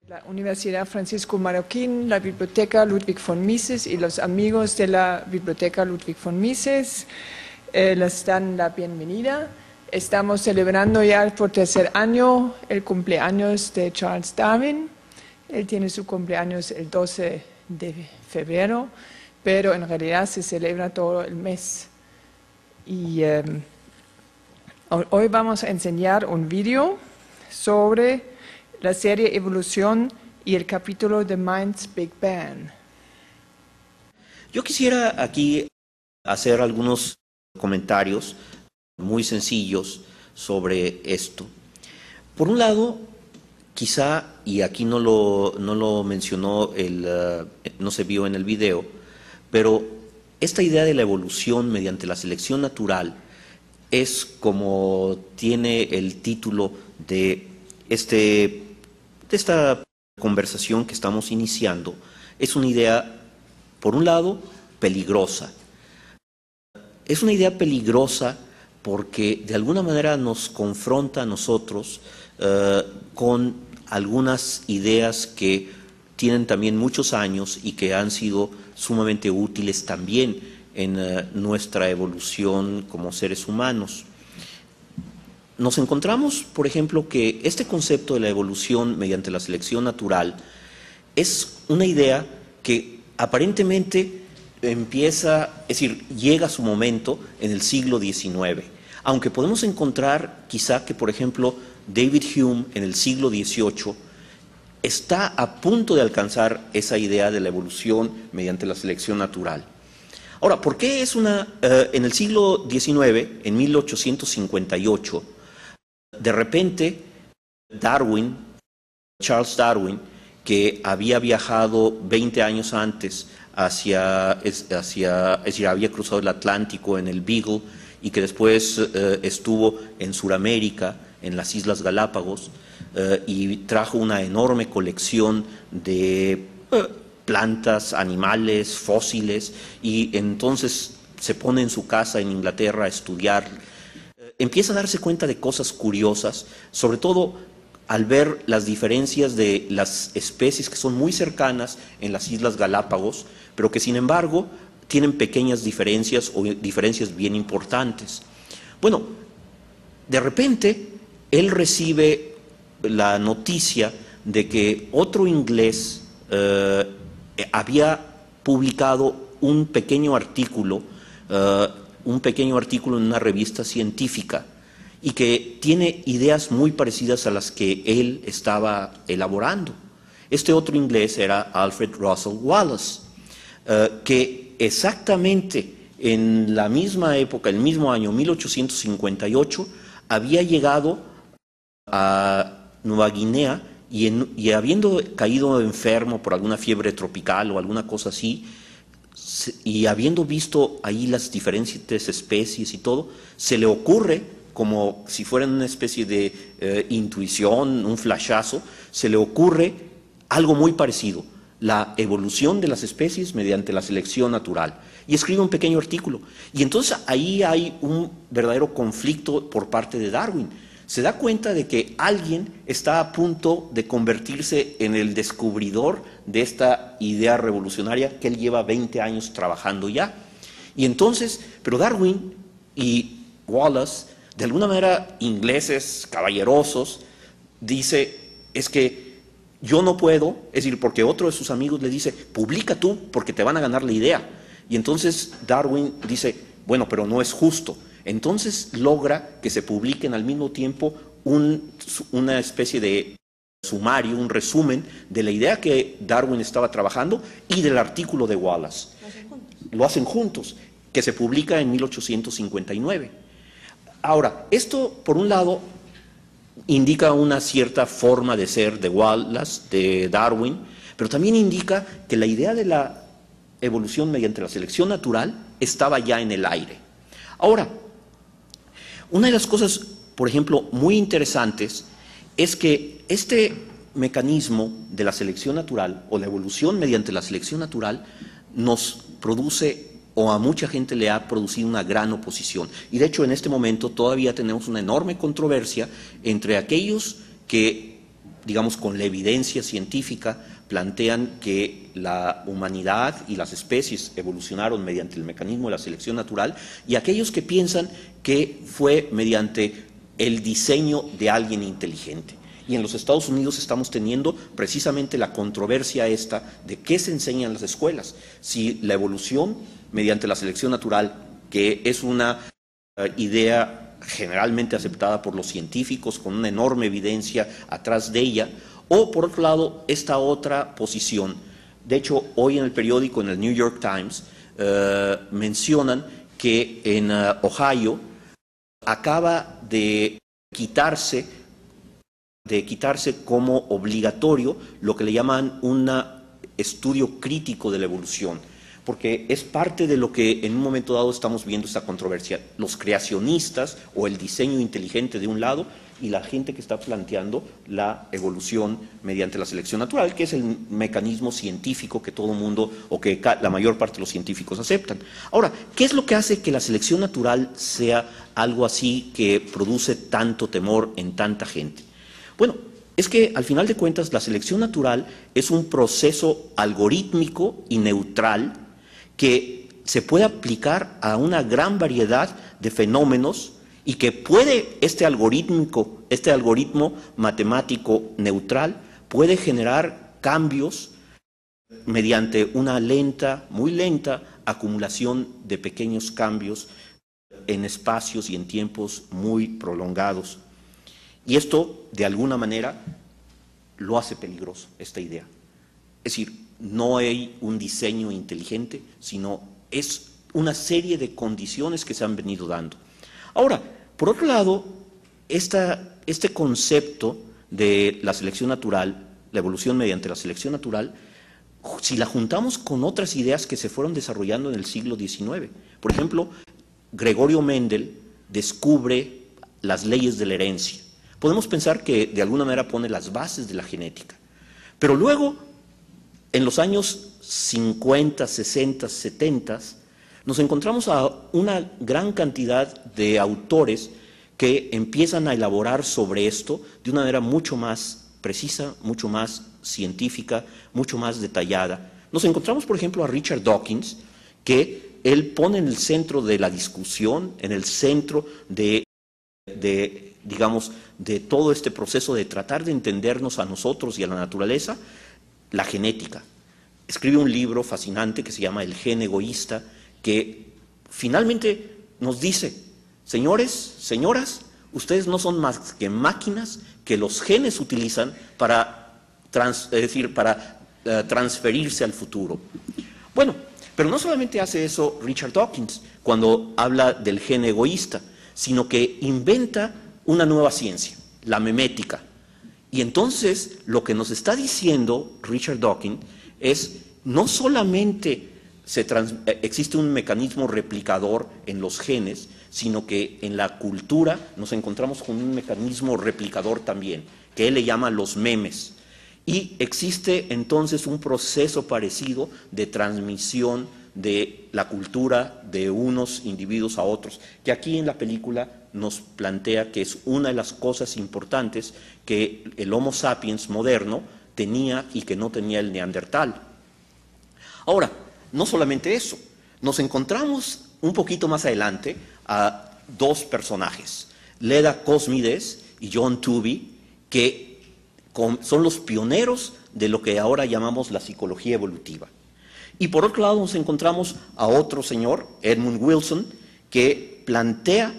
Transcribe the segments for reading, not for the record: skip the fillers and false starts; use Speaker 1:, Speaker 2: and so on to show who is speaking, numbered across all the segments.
Speaker 1: La Universidad Francisco Marroquín, la Biblioteca Ludwig von Mises y los amigos de la Biblioteca Ludwig von Mises les dan la bienvenida. Estamos celebrando ya por tercer año el cumpleaños de Charles Darwin. Él tiene su cumpleaños el 12 de febrero, pero en realidad se celebra todo el mes. Y hoy vamos a enseñar un video sobre la serie Evolución y el capítulo de Mind's Big Bang.
Speaker 2: Yo quisiera aquí hacer algunos comentarios muy sencillos sobre esto. Por un lado, quizá, y aquí no lo mencionó, no se vio en el video, pero esta idea de la evolución mediante la selección natural es como tiene el título de esta conversación que estamos iniciando. Es una idea, por un lado, peligrosa. Es una idea peligrosa porque de alguna manera nos confronta a nosotros con algunas ideas que tienen también muchos años y que han sido sumamente útiles también en nuestra evolución como seres humanos. Nos encontramos, por ejemplo, que este concepto de la evolución mediante la selección natural es una idea que aparentemente llega a su momento en el siglo XIX, aunque podemos encontrar quizá que, por ejemplo, David Hume en el siglo XVIII está a punto de alcanzar esa idea de la evolución mediante la selección natural. Ahora, ¿por qué en el siglo XIX, en 1858, de repente Charles Darwin, que había viajado 20 años antes había cruzado el Atlántico en el Beagle y que después estuvo en Sudamérica, en las Islas Galápagos, y trajo una enorme colección de plantas, animales, fósiles, y entonces se pone en su casa en Inglaterra a estudiar. Empieza a darse cuenta de cosas curiosas, sobre todo al ver las diferencias de las especies que son muy cercanas en las Islas Galápagos, pero que sin embargo tienen pequeñas diferencias o diferencias bien importantes. Bueno, de repente él recibe la noticia de que otro inglés había publicado un pequeño artículo en una revista científica y que tiene ideas muy parecidas a las que él estaba elaborando. Este otro inglés era Alfred Russel Wallace, que exactamente en la misma época, el mismo año 1858, había llegado a Nueva Guinea y habiendo caído enfermo por alguna fiebre tropical o alguna cosa así, y habiendo visto ahí las diferentes especies y todo, se le ocurre, como si fuera una especie de intuición, un flashazo, se le ocurre algo muy parecido, la evolución de las especies mediante la selección natural. Y escribe un pequeño artículo. Y entonces ahí hay un verdadero conflicto por parte de Darwin. Se da cuenta de que alguien está a punto de convertirse en el descubridor de esta idea revolucionaria que él lleva 20 años trabajando ya. Y entonces, pero Darwin y Wallace, de alguna manera ingleses, caballerosos, dice, es que yo no puedo, es decir, porque otro de sus amigos le dice, publica tú porque te van a ganar la idea. Y entonces Darwin dice, bueno, pero no es justo. Entonces logra que se publiquen al mismo tiempo una especie de sumario, un resumen de la idea que Darwin estaba trabajando y del artículo de Wallace. Lo hacen juntos, que se publica en 1859. Ahora, esto, por un lado, indica una cierta forma de ser de Wallace, de Darwin, pero también indica que la idea de la evolución mediante la selección natural estaba ya en el aire. Ahora, Una de las cosas, por ejemplo, muy interesantes es que este mecanismo de la selección natural o la evolución mediante la selección natural nos produce, o a mucha gente le ha producido, una gran oposición. Y de hecho en este momento todavía tenemos una enorme controversia entre aquellos que, digamos, con la evidencia científica plantean que la humanidad y las especies evolucionaron mediante el mecanismo de la selección natural, y aquellos que piensan que fue mediante el diseño de alguien inteligente. Y en los Estados Unidos estamos teniendo precisamente la controversia esta de qué se enseña en las escuelas. Si la evolución mediante la selección natural, que es una idea generalmente aceptada por los científicos con una enorme evidencia atrás de ella, o por otro lado esta otra posición. De hecho, hoy en el periódico, en el New York Times, mencionan que en Ohio acaba de quitarse como obligatorio lo que le llaman un estudio crítico de la evolución, porque es parte de lo que en un momento dado estamos viendo esta controversia, los creacionistas o el diseño inteligente de un lado y la gente que está planteando la evolución mediante la selección natural, que es el mecanismo científico que todo el mundo o que la mayor parte de los científicos aceptan. Ahora, ¿qué es lo que hace que la selección natural sea algo así que produce tanto temor en tanta gente? Bueno, es que al final de cuentas la selección natural es un proceso algorítmico y neutral que se puede aplicar a una gran variedad de fenómenos y que puede, este algoritmo matemático neutral puede generar cambios mediante una muy lenta acumulación de pequeños cambios en espacios y en tiempos muy prolongados. Y esto, de alguna manera, lo hace peligroso, esta idea. Es decir, no hay un diseño inteligente, sino es una serie de condiciones que se han venido dando. Ahora, por otro lado, este concepto de la selección natural, la evolución mediante la selección natural, si la juntamos con otras ideas que se fueron desarrollando en el siglo XIX, por ejemplo, Gregorio Mendel descubre las leyes de la herencia. Podemos pensar que de alguna manera pone las bases de la genética, pero luego, en los años 50, 60, 70, nos encontramos a una gran cantidad de autores que empiezan a elaborar sobre esto de una manera mucho más precisa, mucho más científica, mucho más detallada. Nos encontramos, por ejemplo, a Richard Dawkins, que él pone en el centro de la discusión, en el centro digamos, de todo este proceso de tratar de entendernos a nosotros y a la naturaleza, la genética. Escribe un libro fascinante que se llama El gen egoísta, que finalmente nos dice: señores, señoras, ustedes no son más que máquinas que los genes utilizan para transferirse al futuro. Bueno, pero no solamente hace eso Richard Dawkins cuando habla del gen egoísta, sino que inventa una nueva ciencia, la memética. Y entonces lo que nos está diciendo Richard Dawkins es: no solamente existe un mecanismo replicador en los genes, sino que en la cultura nos encontramos con un mecanismo replicador también, que él le llama los memes. Y existe entonces un proceso parecido de transmisión de la cultura de unos individuos a otros, que aquí en la película nos plantea que es una de las cosas importantes que el Homo sapiens moderno tenía y que no tenía el Neandertal. Ahora, no solamente eso, nos encontramos un poquito más adelante a dos personajes, Leda Cosmides y John Tooby, que son los pioneros de lo que ahora llamamos la psicología evolutiva. Y por otro lado nos encontramos a otro señor, Edmund Wilson, que plantea,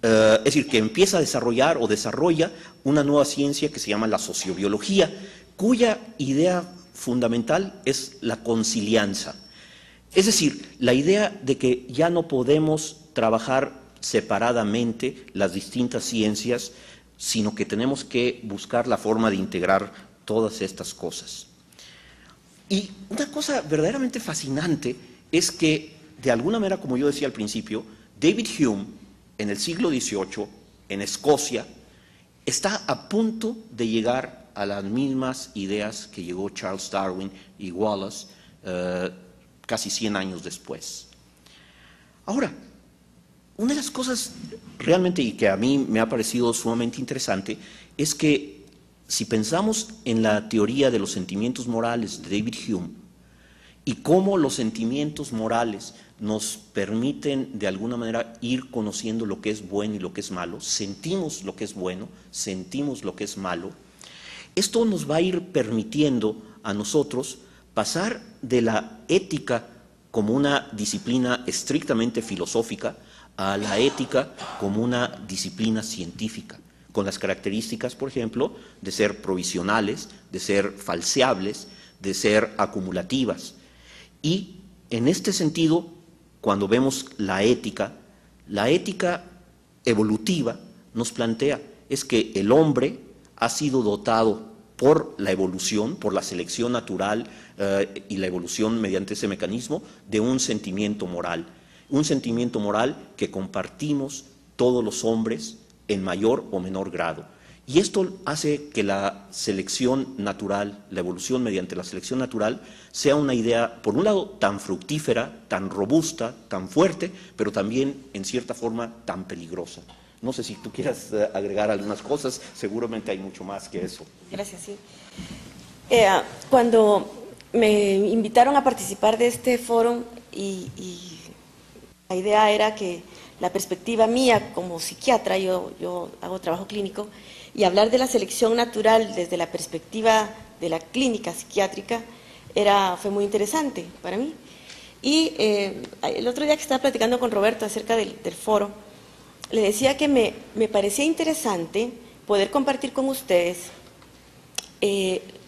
Speaker 2: es decir, que empieza a desarrollar o desarrolla una nueva ciencia que se llama la sociobiología, cuya idea fundamental es la consilianza. Es decir, la idea de que ya no podemos trabajar separadamente las distintas ciencias, sino que tenemos que buscar la forma de integrar todas estas cosas. Y una cosa verdaderamente fascinante es que, de alguna manera, como yo decía al principio, David Hume, en el siglo XVIII, en Escocia, está a punto de llegar a las mismas ideas que llegó Charles Darwin y Wallace casi 100 años después. Ahora, una de las cosas realmente y que a mí me ha parecido sumamente interesante es que si pensamos en la teoría de los sentimientos morales de David Hume y cómo los sentimientos morales nos permiten de alguna manera ir conociendo lo que es bueno y lo que es malo, sentimos lo que es bueno, sentimos lo que es malo, esto nos va a ir permitiendo a nosotros pasar de la ética como una disciplina estrictamente filosófica a la ética como una disciplina científica, con las características, por ejemplo, de ser provisionales, de ser falseables, de ser acumulativas. Y en este sentido, cuando vemos la ética evolutiva nos plantea es que el hombre ha sido dotado por la evolución, por la selección natural y la evolución mediante ese mecanismo de un sentimiento moral que compartimos todos los hombres en mayor o menor grado. Y esto hace que la selección natural, la evolución mediante la selección natural, sea una idea, por un lado, tan fructífera, tan robusta, tan fuerte, pero también, en cierta forma, tan peligrosa. No sé si tú quieras agregar algunas cosas, seguramente hay mucho más que eso.
Speaker 3: Gracias, sí. Cuando me invitaron a participar de este foro y la idea era que la perspectiva mía como psiquiatra, yo hago trabajo clínico, y hablar de la selección natural desde la perspectiva de la clínica psiquiátrica fue muy interesante para mí. Y el otro día que estaba platicando con Roberto acerca del foro, le decía que me parecía interesante poder compartir con ustedes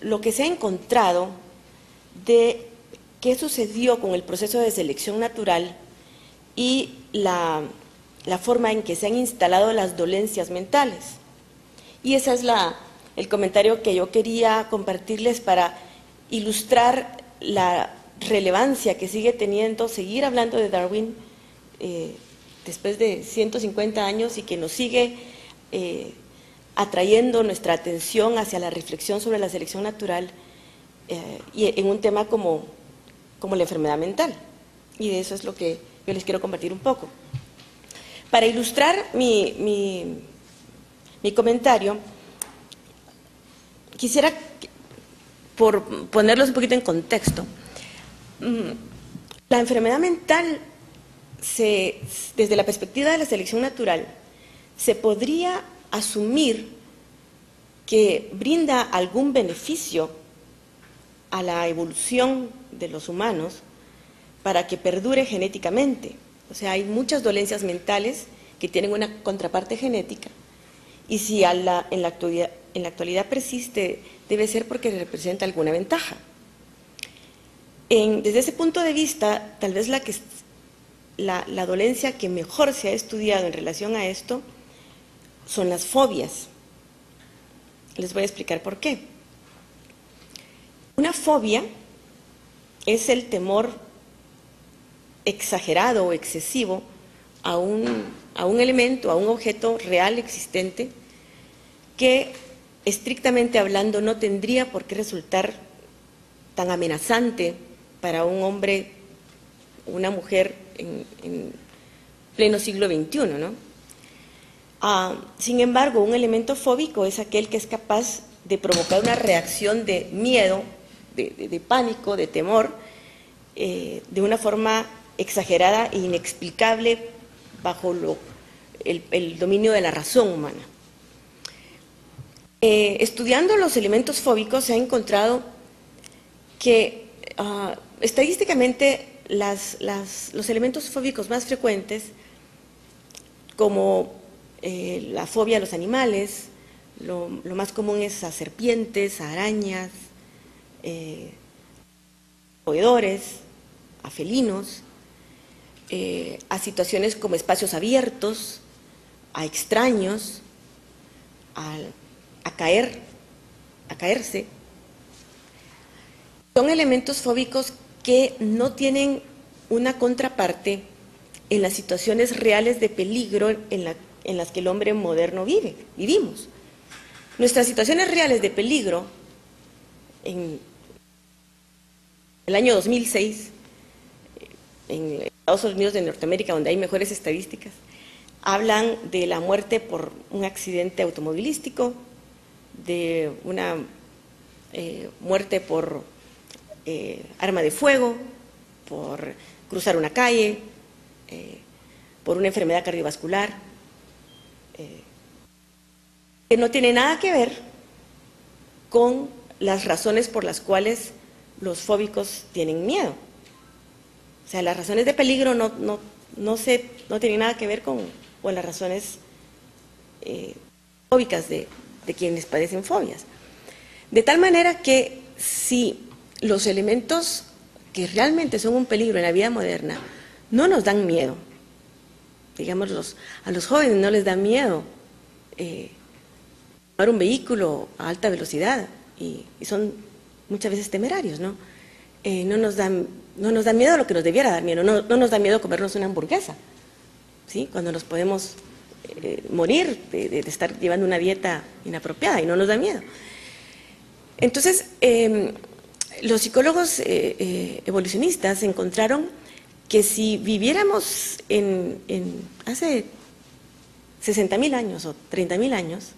Speaker 3: lo que se ha encontrado de qué sucedió con el proceso de selección natural y la forma en que se han instalado las dolencias mentales. Y ese es el comentario que yo quería compartirles para ilustrar la relevancia que sigue teniendo seguir hablando de Darwin después de 150 años y que nos sigue atrayendo nuestra atención hacia la reflexión sobre la selección natural y en un tema como la enfermedad mental. Y de eso es lo que yo les quiero compartir un poco. Para ilustrar mi comentario, quisiera, por ponerlos un poquito en contexto, la enfermedad mental, desde la perspectiva de la selección natural, se podría asumir que brinda algún beneficio a la evolución de los humanos para que perdure genéticamente. O sea, hay muchas dolencias mentales que tienen una contraparte genética y si en la actualidad persiste, debe ser porque representa alguna ventaja. Desde ese punto de vista, tal vez la dolencia que mejor se ha estudiado en relación a esto son las fobias. Les voy a explicar por qué. Una fobia es el temor exagerado o excesivo a un elemento, a un objeto real existente que estrictamente hablando no tendría por qué resultar tan amenazante para un hombre o una mujer en pleno siglo XXI, ¿no? Sin embargo, un elemento fóbico es aquel que es capaz de provocar una reacción de miedo, de pánico, de temor, de una forma exagerada e inexplicable bajo el dominio de la razón humana. Estudiando los elementos fóbicos se ha encontrado que estadísticamente los elementos fóbicos más frecuentes, como la fobia a los animales, lo más común es a serpientes, a arañas, roedores, a felinos, a situaciones como espacios abiertos, a extraños, a caerse. Son elementos fóbicos que no tienen una contraparte en las situaciones reales de peligro en las que el hombre moderno vivimos. Nuestras situaciones reales de peligro en el año 2006, en Estados Unidos de Norteamérica, donde hay mejores estadísticas, hablan de la muerte por un accidente automovilístico, de una muerte por arma de fuego, por cruzar una calle, por una enfermedad cardiovascular, que no tiene nada que ver con las razones por las cuales los fóbicos tienen miedo. O sea, las razones de peligro no tienen nada que ver con las razones fóbicas de quienes padecen fobias. De tal manera que si los elementos que realmente son un peligro en la vida moderna no nos dan miedo, digamos, a los jóvenes no les da miedo tomar un vehículo a alta velocidad y son muchas veces temerarios, ¿no? No nos da miedo lo que nos debiera dar miedo, no nos da miedo comernos una hamburguesa, ¿sí? Cuando nos podemos morir de estar llevando una dieta inapropiada y no nos da miedo. Entonces, los psicólogos evolucionistas encontraron que si viviéramos hace 60.000 años o 30.000 años,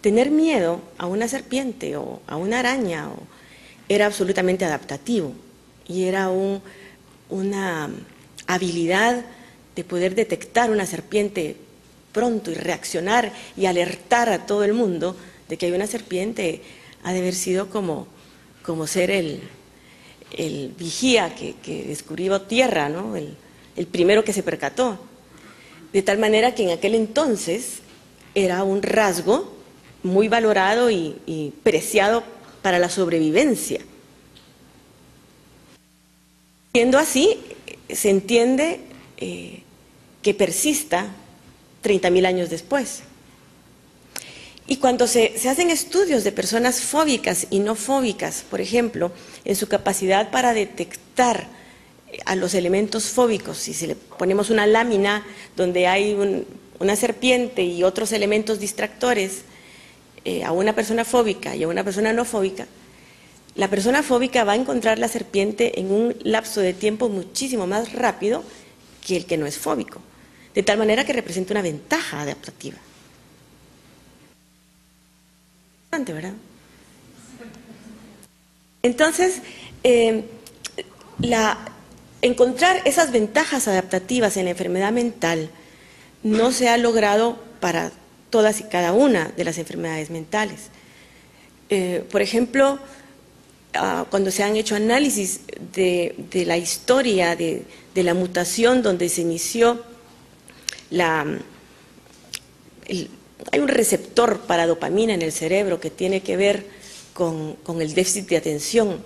Speaker 3: tener miedo a una serpiente o a una araña era absolutamente adaptativo y era una habilidad de poder detectar una serpiente pronto y reaccionar y alertar a todo el mundo de que hay una serpiente. Ha de haber sido como ser el vigía que descubrió tierra, ¿no? El primero que se percató. De tal manera que en aquel entonces era un rasgo muy valorado y preciado para la sobrevivencia. Siendo así, se entiende que persista 30.000 años después. Y cuando se hacen estudios de personas fóbicas y no fóbicas, por ejemplo, en su capacidad para detectar a los elementos fóbicos, si le ponemos una lámina donde hay una serpiente y otros elementos distractores a una persona fóbica y a una persona no fóbica, la persona fóbica va a encontrar la serpiente en un lapso de tiempo muchísimo más rápido que el que no es fóbico, de tal manera que representa una ventaja adaptativa. ¿Verdad? Entonces, encontrar esas ventajas adaptativas en la enfermedad mental no se ha logrado para todas y cada una de las enfermedades mentales. Por ejemplo, cuando se han hecho análisis de la historia de la mutación donde se inició hay un receptor para dopamina en el cerebro que tiene que ver con el déficit de atención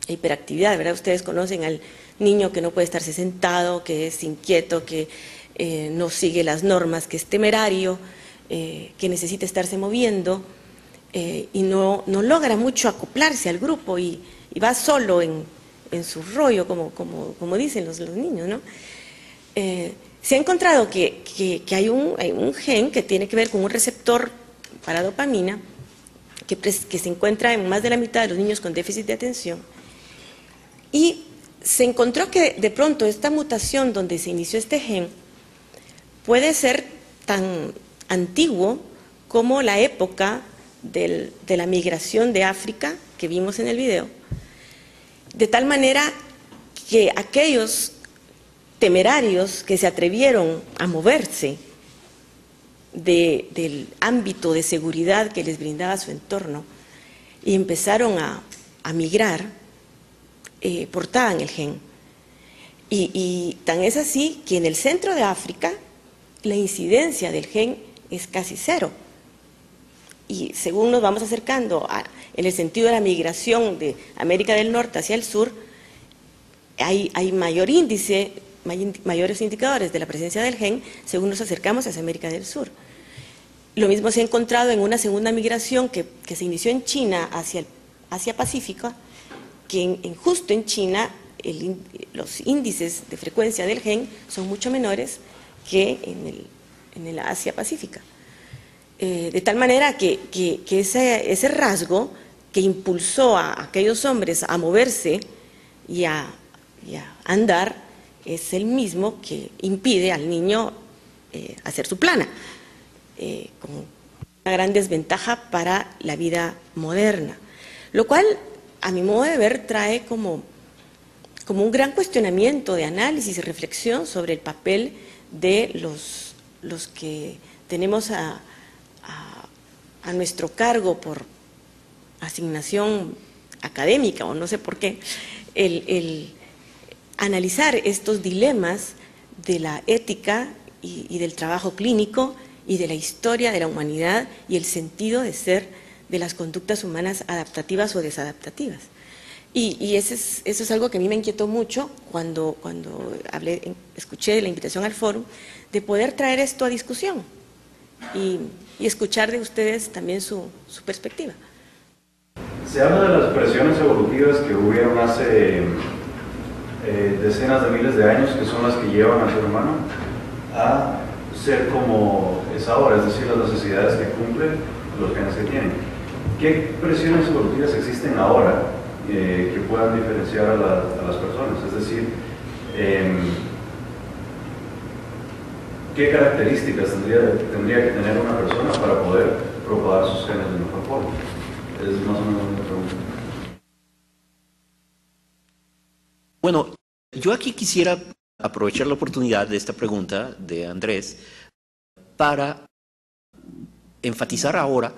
Speaker 3: e hiperactividad, ¿verdad? Ustedes conocen al niño que no puede estarse sentado, que es inquieto, que no sigue las normas, que es temerario, que necesita estarse moviendo y no logra mucho acoplarse al grupo y va solo en su rollo, como dicen los niños, ¿no? Se ha encontrado que hay un gen que tiene que ver con un receptor para dopamina que se encuentra en más de la mitad de los niños con déficit de atención, y se encontró que de pronto esta mutación donde se inició este gen puede ser tan antiguo como la época de la migración de África que vimos en el video, de tal manera que aquellos temerarios que se atrevieron a moverse del ámbito de seguridad que les brindaba su entorno y empezaron a migrar, portaban el gen. Y tan es así que en el centro de África la incidencia del gen es casi cero. Y según nos vamos acercando en el sentido de la migración de América del Norte hacia el sur, hay mayor índice, mayores indicadores de la presencia del gen según nos acercamos hacia América del Sur. Lo mismo se ha encontrado en una segunda migración que se inició en China hacia Pacífico, que justo en China los índices de frecuencia del gen son mucho menores que en el Asia Pacífica. De tal manera que ese rasgo que impulsó a aquellos hombres a moverse y a andar es el mismo que impide al niño hacer su plana, como una gran desventaja para la vida moderna, lo cual, a mi modo de ver, trae como un gran cuestionamiento de análisis y reflexión sobre el papel de los que tenemos a nuestro cargo por asignación académica, o no sé por qué, el analizar estos dilemas de la ética y del trabajo clínico y de la historia de la humanidad y el sentido de ser de las conductas humanas adaptativas o desadaptativas. Y eso es algo que a mí me inquietó mucho cuando escuché la invitación al foro, de poder traer esto a discusión y escuchar de ustedes también su perspectiva.
Speaker 4: Se habla de las presiones evolutivas que hubieron hace decenas de miles de años, que son las que llevan al ser humano a ser como es ahora, es decir, las necesidades que cumplen los genes que tienen. ¿Qué presiones evolutivas existen ahora que puedan diferenciar a las personas? Es decir, ¿qué características tendría que tener una persona para poder propagar sus genes de mejor forma? Es más o menos una pregunta.
Speaker 2: Bueno, yo aquí quisiera aprovechar la oportunidad de esta pregunta de Andrés para enfatizar ahora,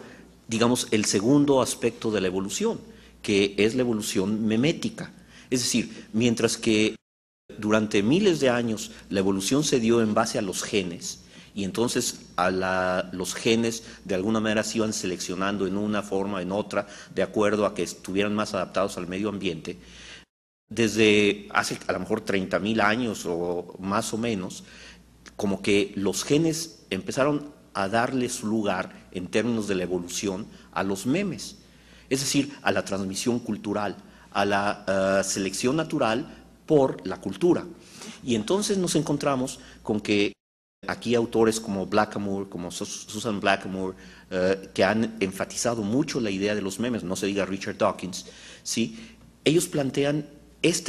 Speaker 2: digamos, el segundo aspecto de la evolución, que es la evolución memética. Es decir, mientras que durante miles de años la evolución se dio en base a los genes, y entonces los genes de alguna manera se iban seleccionando en una forma, en otra, de acuerdo a que estuvieran más adaptados al medio ambiente. Desde hace a lo mejor 30.000 años o más o menos, como que los genes empezaron a darle su lugar en términos de la evolución a los memes, es decir, a la transmisión cultural, a la selección natural por la cultura. Y entonces nos encontramos con que aquí autores como Blackamoor, como Susan Blackamoor, que han enfatizado mucho la idea de los memes, no se diga Richard Dawkins, ¿sí? Ellos plantean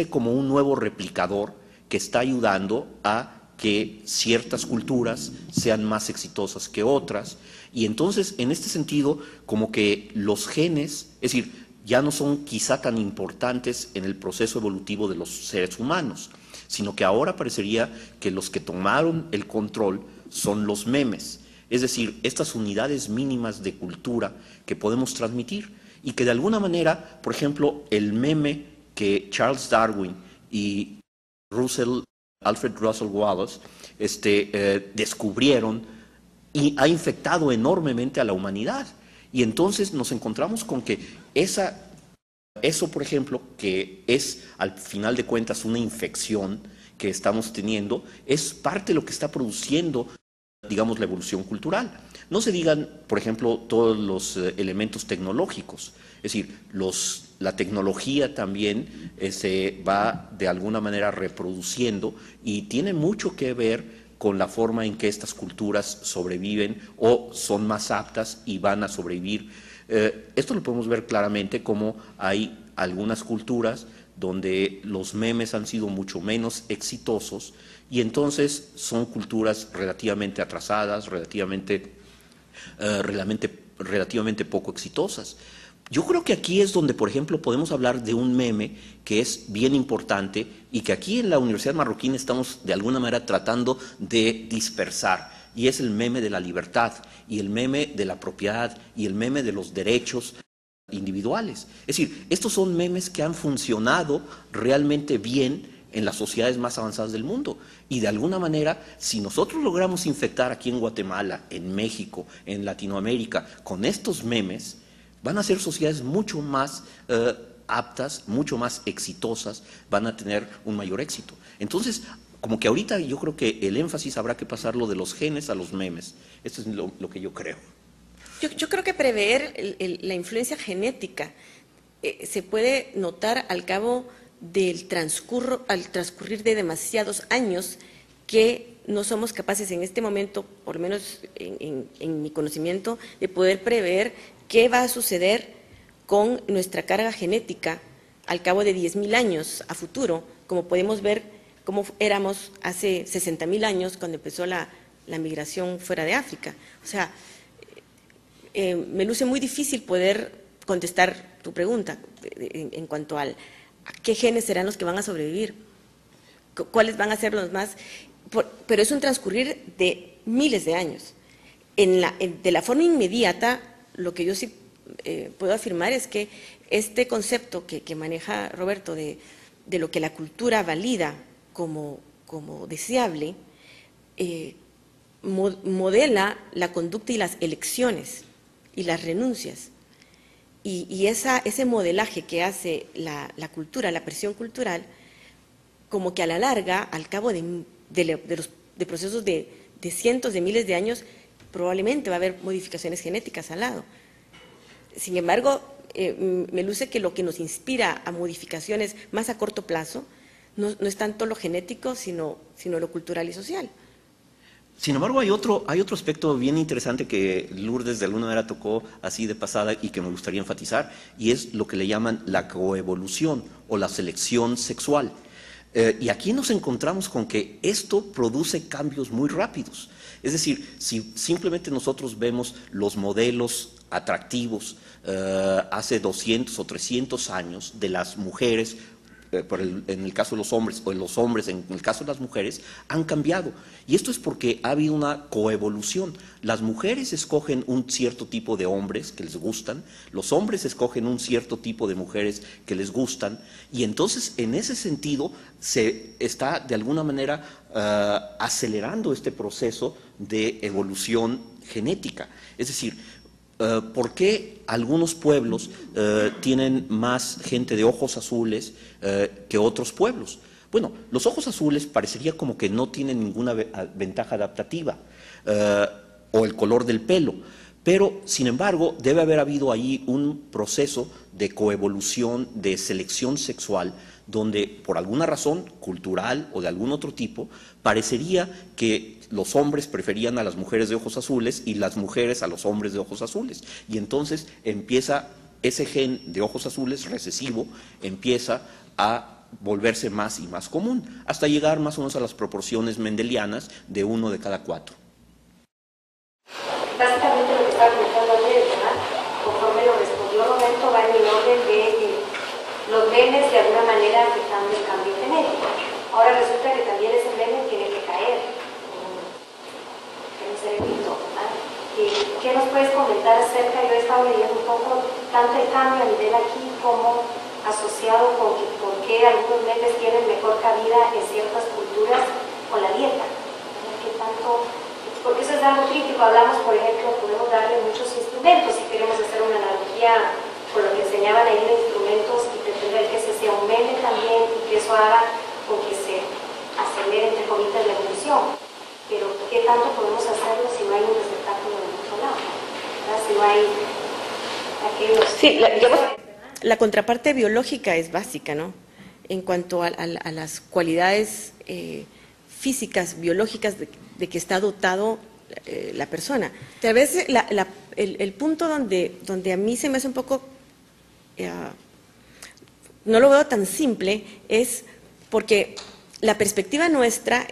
Speaker 2: como un nuevo replicador que está ayudando a que ciertas culturas sean más exitosas que otras, y entonces en este sentido como que los genes, es decir, ya no son quizá tan importantes en el proceso evolutivo de los seres humanos, sino que ahora parecería que los que tomaron el control son los memes, es decir, estas unidades mínimas de cultura que podemos transmitir y que de alguna manera, por ejemplo, el meme que Charles Darwin y Alfred Russel Wallace descubrieron y ha infectado enormemente a la humanidad. Y entonces nos encontramos con que eso, por ejemplo, que es al final de cuentas una infección que estamos teniendo, es parte de lo que está produciendo, digamos, la evolución cultural. No se digan, por ejemplo, todos los elementos tecnológicos, es decir, la tecnología también se va de alguna manera reproduciendo y tiene mucho que ver con la forma en que estas culturas sobreviven o son más aptas y van a sobrevivir. Esto lo podemos ver claramente como hay algunas culturas donde los memes han sido mucho menos exitosos y entonces son culturas relativamente atrasadas, relativamente poco exitosas. Yo creo que aquí es donde, por ejemplo, podemos hablar de un meme que es bien importante y que aquí en la Universidad Marroquín estamos de alguna manera tratando de dispersar, y es el meme de la libertad y el meme de la propiedad y el meme de los derechos individuales. Es decir, estos son memes que han funcionado realmente bien en las sociedades más avanzadas del mundo, y de alguna manera, si nosotros logramos infectar aquí en Guatemala, en México, en Latinoamérica, con estos memes, van a ser sociedades mucho más aptas, mucho más exitosas, van a tener un mayor éxito. Entonces, como que ahorita yo creo que el énfasis habrá que pasarlo de los genes a los memes. Esto es lo que yo creo.
Speaker 3: Yo creo que prever la influencia genética se puede notar al cabo al transcurrir de demasiados años que no somos capaces en este momento, por lo menos en mi conocimiento, de poder prever qué va a suceder con nuestra carga genética al cabo de 10.000 años a futuro, como podemos ver cómo éramos hace 60.000 años cuando empezó la migración fuera de África. O sea, me luce muy difícil poder contestar tu pregunta en cuanto a qué genes serán los que van a sobrevivir, cuáles van a ser los más… Pero es un transcurrir de miles de años. De la forma inmediata, lo que yo sí puedo afirmar es que este concepto que maneja Roberto de lo que la cultura valida como deseable, modela la conducta y las elecciones y las renuncias. Y ese modelaje que hace la cultura, la presión cultural, como que a la larga, al cabo de procesos de cientos de miles de años, probablemente va a haber modificaciones genéticas al lado. Sin embargo, me luce que lo que nos inspira a modificaciones más a corto plazo no es tanto lo genético, sino lo cultural y social.
Speaker 2: Sin embargo, hay otro aspecto bien interesante que Lourdes de alguna manera tocó así de pasada y que me gustaría enfatizar, y es lo que le llaman la coevolución o la selección sexual. Y aquí nos encontramos con que esto produce cambios muy rápidos. Es decir, si simplemente nosotros vemos los modelos atractivos hace 200 o 300 años de las mujeres, en el caso de los hombres, o de los hombres en el caso de las mujeres, han cambiado. Y esto es porque ha habido una coevolución. Las mujeres escogen un cierto tipo de hombres que les gustan, los hombres escogen un cierto tipo de mujeres que les gustan, y entonces en ese sentido se está de alguna manera acelerando este proceso de evolución genética. Es decir, ¿por qué algunos pueblos tienen más gente de ojos azules que otros pueblos? Bueno, los ojos azules parecería como que no tienen ninguna ventaja adaptativa, o el color del pelo, pero sin embargo debe haber habido ahí un proceso de coevolución, de selección sexual, donde por alguna razón cultural o de algún otro tipo, parecería que los hombres preferían a las mujeres de ojos azules y las mujeres a los hombres de ojos azules. Y entonces empieza ese gen de ojos azules recesivo, empieza a volverse más y más común, hasta llegar más o menos a las proporciones mendelianas de 1 de cada 4.
Speaker 5: Básicamente lo que estaba comentando Andrés, ¿verdad? Conforme lo respondió Roberto, va en el orden de los genes de alguna manera afectando el cambio genético. Ahora resulta que también ese gen tiene que caer en un cerebrito, ¿verdad? ¿Qué nos puedes comentar acerca? Yo he estado leyendo un poco tanto el cambio a nivel aquí como asociado con por qué algunos genes tienen mejor cabida en ciertas culturas con la dieta. ¿Qué tanto? Porque eso es algo crítico. Hablamos, por ejemplo, podemos darle muchos instrumentos, si queremos hacer una analogía con lo que enseñaban ahí de instrumentos, y pretender que ese sea un meme también, y que eso haga con que se acelere, entre comillas, la evolución. Pero ¿qué tanto podemos hacerlo si no hay un receptáculo del otro lado? ¿Verdad? Si no hay aquellos…
Speaker 3: Sí, la contraparte biológica es básica, ¿no? En cuanto a las cualidades físicas, biológicas de que está dotado la persona. Tal vez el punto donde a mí se me hace un poco… no lo veo tan simple, es porque la perspectiva nuestra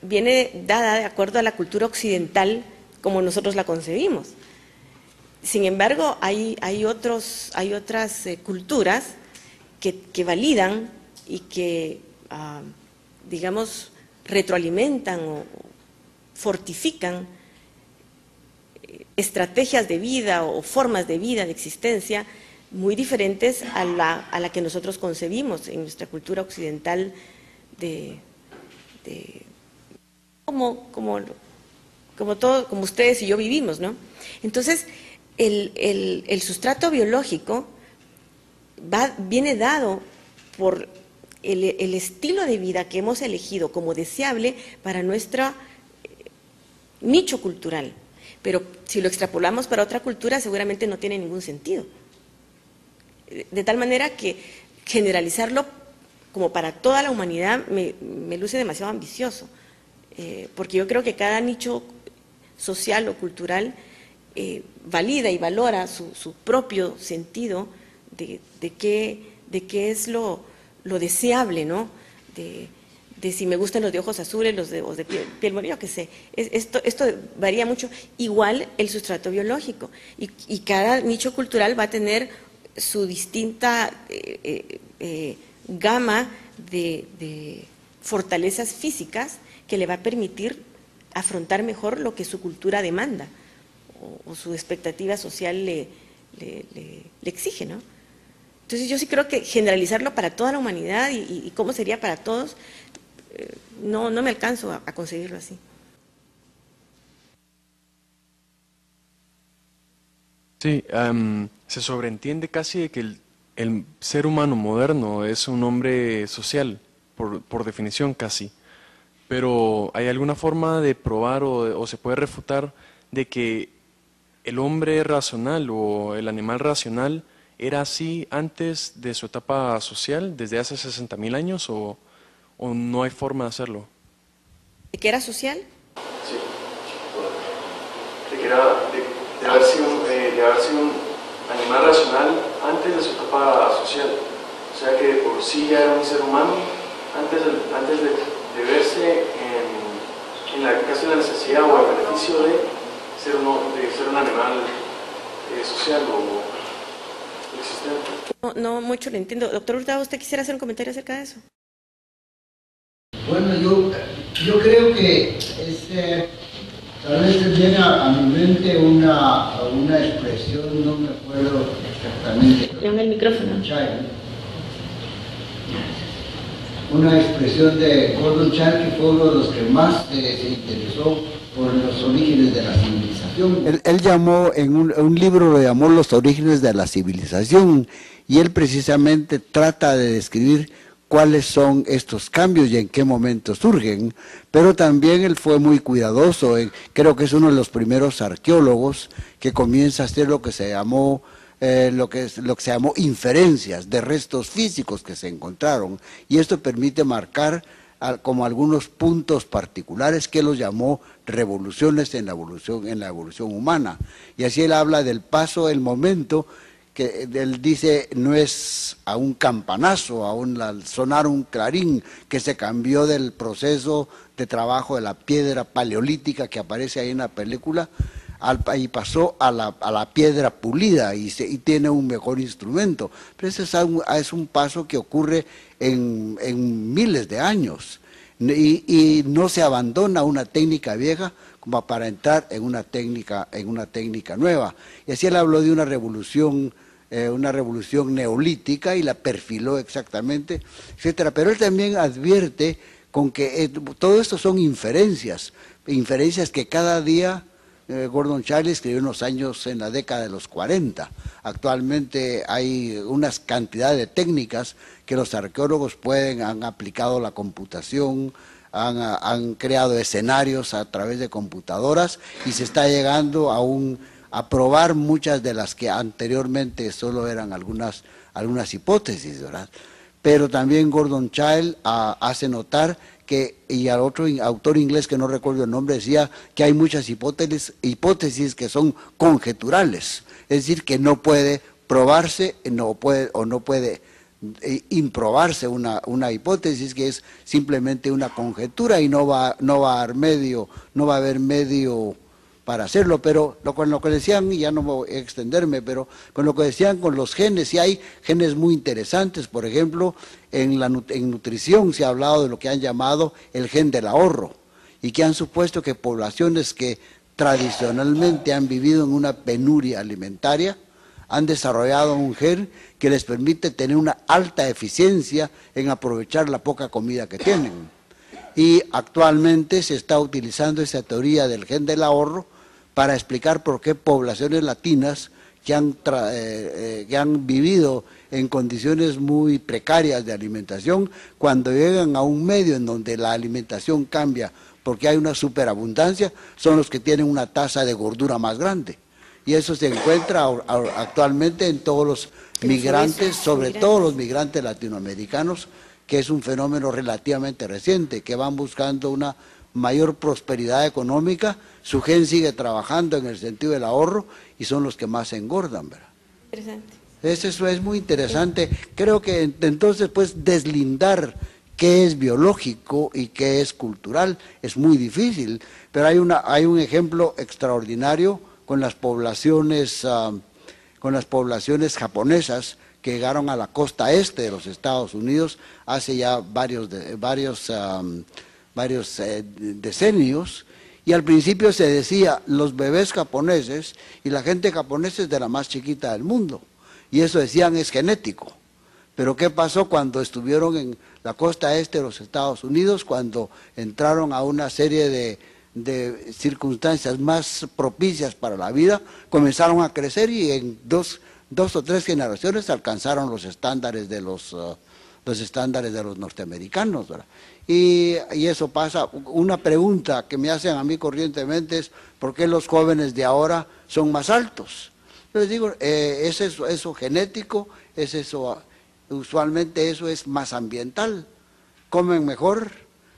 Speaker 3: viene dada de acuerdo a la cultura occidental como nosotros la concebimos. Sin embargo, hay otras culturas que validan y que, digamos, retroalimentan o fortifican estrategias de vida o formas de vida, de existencia, muy diferentes a la que nosotros concebimos en nuestra cultura occidental como ustedes y yo vivimos, ¿no? Entonces, el sustrato biológico viene dado por el estilo de vida que hemos elegido como deseable para nuestro nicho cultural. Pero si lo extrapolamos para otra cultura, seguramente no tiene ningún sentido. De tal manera que generalizarlo como para toda la humanidad me luce demasiado ambicioso, porque yo creo que cada nicho social o cultural valida y valora su propio sentido de qué es lo deseable, ¿no? De si me gustan los de ojos azules, los de piel morena, yo qué sé. Esto varía mucho. Igual el sustrato biológico. Y cada nicho cultural va a tener su distinta gama de fortalezas físicas que le va a permitir afrontar mejor lo que su cultura demanda o su expectativa social le exige, ¿no? Entonces yo sí creo que generalizarlo para toda la humanidad y cómo sería para todos, no me alcanzo a conseguirlo así.
Speaker 6: Sí, se sobreentiende casi de que el ser humano moderno es un hombre social, por definición casi. Pero ¿hay alguna forma de probar o se puede refutar de que el hombre racional o el animal racional era así antes de su etapa social, desde hace 60.000 años, o no hay forma de hacerlo?
Speaker 3: ¿De qué era social?
Speaker 6: Sí, de haber sido un animal racional antes de su etapa social. O sea que por sí ya era un ser humano antes de verse casi en la necesidad o el beneficio de ser un animal social o existente.
Speaker 3: No mucho lo entiendo. Doctor Hurtado, ¿usted quisiera hacer un comentario acerca de eso?
Speaker 7: Bueno, yo creo que tal vez viene a mi mente una expresión, no me acuerdo exactamente.
Speaker 3: En el micrófono.
Speaker 7: Una expresión de Gordon Childe, que fue uno de los que más se interesó por los orígenes de la civilización. Él llamó, en un libro lo llamó Los orígenes de la civilización, y él precisamente trata de describir cuáles son estos cambios y en qué momento surgen, pero también él fue muy cuidadoso, creo que es uno de los primeros arqueólogos que comienza a hacer lo que se llamó inferencias de restos físicos que se encontraron, y esto permite marcar como algunos puntos particulares que él los llamó revoluciones en la evolución humana. Y así él habla del paso, el momento que él dice no es a un campanazo, al sonar un clarín, que se cambió del proceso de trabajo de la piedra paleolítica que aparece ahí en la película, y pasó a la piedra pulida y tiene un mejor instrumento. Pero ese es un paso que ocurre en miles de años, y no se abandona una técnica vieja como para entrar en una técnica nueva. Y así él habló de una revolución neolítica y la perfiló exactamente, etcétera. Pero él también advierte con que todo esto son inferencias que cada día Gordon Childe escribió en la década de los 40. Actualmente hay unas cantidades de técnicas que los arqueólogos han aplicado la computación, han creado escenarios a través de computadoras, y se está llegando a probar muchas de las que anteriormente solo eran algunas hipótesis, ¿verdad? Pero también Gordon Childe hace notar y al otro autor inglés que no recuerdo el nombre decía que hay muchas hipótesis que son conjeturales, es decir, que no puede probarse, no puede improbarse una hipótesis, que es simplemente una conjetura, y no va a haber medio para hacerlo. Pero con lo que decían, y ya no voy a extenderme, pero con lo que decían con los genes, y hay genes muy interesantes. Por ejemplo, en nutrición se ha hablado de lo que han llamado el gen del ahorro, y que han supuesto que poblaciones que tradicionalmente han vivido en una penuria alimentaria han desarrollado un gen que les permite tener una alta eficiencia en aprovechar la poca comida que tienen. Y actualmente se está utilizando esa teoría del gen del ahorro para explicar por qué poblaciones latinas que han vivido en condiciones muy precarias de alimentación, cuando llegan a un medio en donde la alimentación cambia porque hay una superabundancia, son los que tienen una tasa de gordura más grande. Y eso se encuentra actualmente en todos los migrantes, sobre todo los migrantes latinoamericanos, que es un fenómeno relativamente reciente, que van buscando una mayor prosperidad económica. Su gen sigue trabajando en el sentido del ahorro y son los que más se engordan, ¿verdad?
Speaker 3: Interesante.
Speaker 7: Eso es muy interesante. Creo que entonces pues deslindar qué es biológico y qué es cultural es muy difícil, pero hay un ejemplo extraordinario con las poblaciones japonesas que llegaron a la costa este de los Estados Unidos hace ya varios decenios, y al principio se decía los bebés japoneses y la gente japonesa es de la más chiquita del mundo, y eso decían es genético. Pero ¿qué pasó cuando estuvieron en la costa este de los Estados Unidos, cuando entraron a una serie de circunstancias más propicias para la vida? Comenzaron a crecer y en dos o tres generaciones alcanzaron los estándares de los norteamericanos, ¿verdad? Y eso pasa. Una pregunta que me hacen a mí corrientemente es ¿por qué los jóvenes de ahora son más altos? Les digo, es eso genético, es eso, usualmente eso es más ambiental. Comen mejor,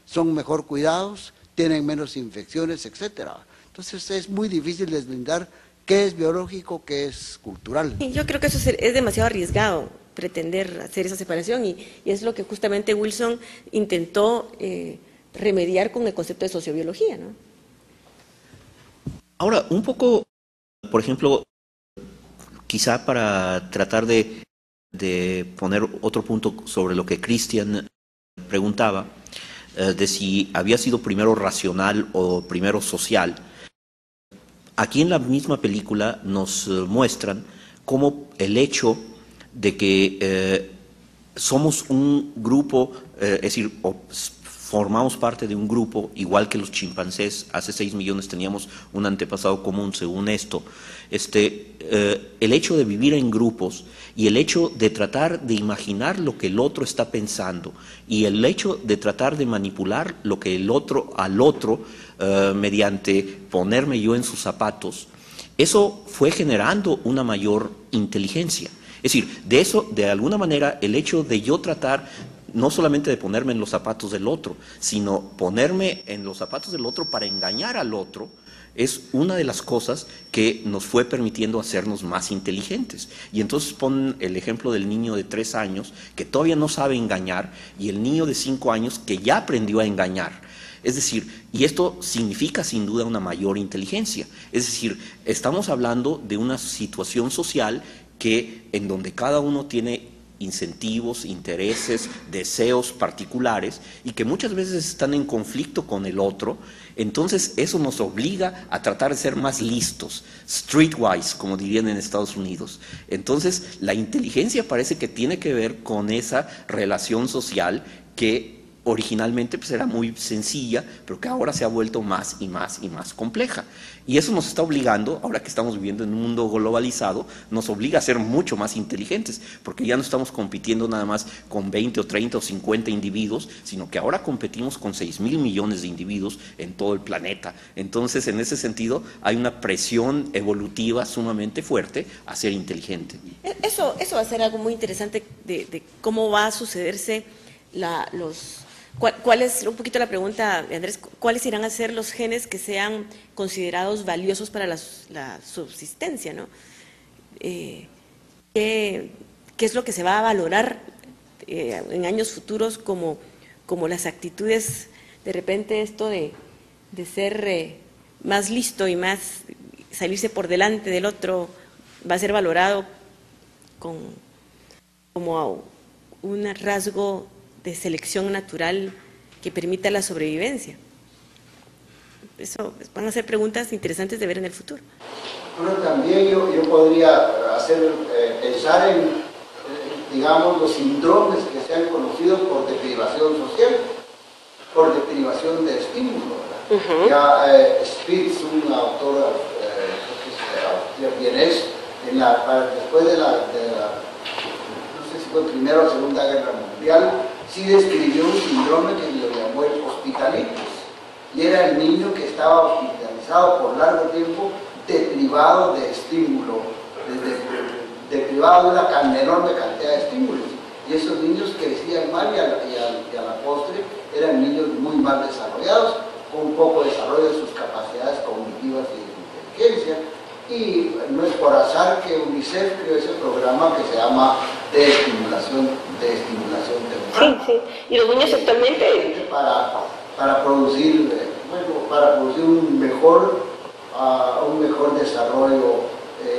Speaker 7: son mejor cuidados, tienen menos infecciones, etcétera. Entonces es muy difícil deslindar qué es biológico, qué es cultural.
Speaker 3: Yo creo que eso es demasiado arriesgado, pretender hacer esa separación, y es lo que justamente Wilson intentó remediar con el concepto de sociobiología, ¿no?
Speaker 2: Ahora, un poco, por ejemplo, quizá para tratar de poner otro punto sobre lo que Christian preguntaba, de si había sido primero racional o primero social. Aquí en la misma película nos muestran cómo el hecho de que somos un grupo, es decir, formamos parte de un grupo, igual que los chimpancés, hace 6 millones teníamos un antepasado común según esto, el hecho de vivir en grupos y el hecho de tratar de imaginar lo que el otro está pensando y el hecho de tratar de manipular lo que el otro al otro mediante ponerme yo en sus zapatos, eso fue generando una mayor inteligencia. Es decir, de eso, de alguna manera, el hecho de yo tratar no solamente de ponerme en los zapatos del otro, sino ponerme en los zapatos del otro para engañar al otro, es una de las cosas que nos fue permitiendo hacernos más inteligentes. Y entonces ponen el ejemplo del niño de 3 años que todavía no sabe engañar y el niño de 5 años que ya aprendió a engañar. Es decir, y esto significa sin duda una mayor inteligencia. Es decir, estamos hablando de una situación social en donde cada uno tiene incentivos, intereses, deseos particulares y que muchas veces están en conflicto con el otro. Entonces eso nos obliga a tratar de ser más listos, streetwise, como dirían en Estados Unidos. Entonces la inteligencia parece que tiene que ver con esa relación social que originalmente pues era muy sencilla, pero que ahora se ha vuelto más y más y más compleja. Y eso nos está obligando, ahora que estamos viviendo en un mundo globalizado, nos obliga a ser mucho más inteligentes, porque ya no estamos compitiendo nada más con 20 o 30 o 50 individuos, sino que ahora competimos con 6.000 millones de individuos en todo el planeta. Entonces, en ese sentido, hay una presión evolutiva sumamente fuerte a ser inteligente.
Speaker 3: Eso va a ser algo muy interesante de cómo va a sucederse ¿Cuál es, un poquito la pregunta, Andrés, cuáles irán a ser los genes que sean considerados valiosos para la subsistencia, ¿no? ¿Qué es lo que se va a valorar en años futuros como las actitudes, de repente esto de ser más listo y más salirse por delante del otro, va a ser valorado como un rasgo de selección natural que permita la sobrevivencia? Eso van a ser preguntas interesantes de ver en el futuro.
Speaker 7: Bueno, también yo podría pensar en, digamos, los síndromes que se han conocido por deprivación social, por deprivación de estímulo, ¿verdad? Ya Spitz, un autor vienés, después de la no sé si fue Primera o Segunda Guerra Mundial, sí describió un síndrome que lo llamó el hospitalitis, y era el niño que estaba hospitalizado por largo tiempo, deprivado de estímulo, deprivado de una enorme cantidad de estímulos. Y esos niños crecían mal y a la postre eran niños muy mal desarrollados, con un poco de desarrollo de sus capacidades cognitivas y de inteligencia. Y no es por azar que UNICEF creó ese programa que se llama de estimulación temprana.
Speaker 3: Sí, sí. Y los niños actualmente...
Speaker 7: Para producir, un mejor desarrollo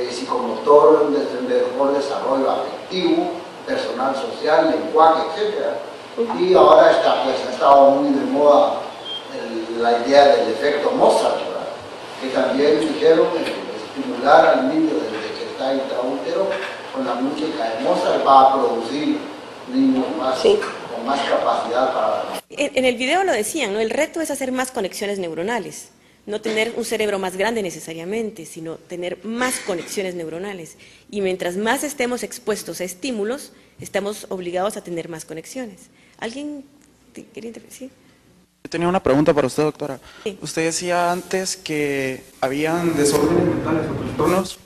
Speaker 7: psicomotor, un mejor desarrollo afectivo, personal, social, lenguaje, etc. Y ahora ha estado muy de moda la idea del efecto Mozart, ¿verdad? Que también dijeron estimular al niño desde que está intraútero con la música de Mozart va a producir niños más, con más capacidad para...
Speaker 3: En el video lo decían, ¿no? El reto es hacer más conexiones neuronales, no tener un cerebro más grande necesariamente, sino tener más conexiones neuronales. Y mientras más estemos expuestos a estímulos, estamos obligados a tener más conexiones. ¿Alguien quería intervenir? ¿Sí?
Speaker 8: Yo tenía una pregunta para usted, doctora.
Speaker 3: Sí.
Speaker 8: Usted decía antes que habían desórdenes mentales o trastornos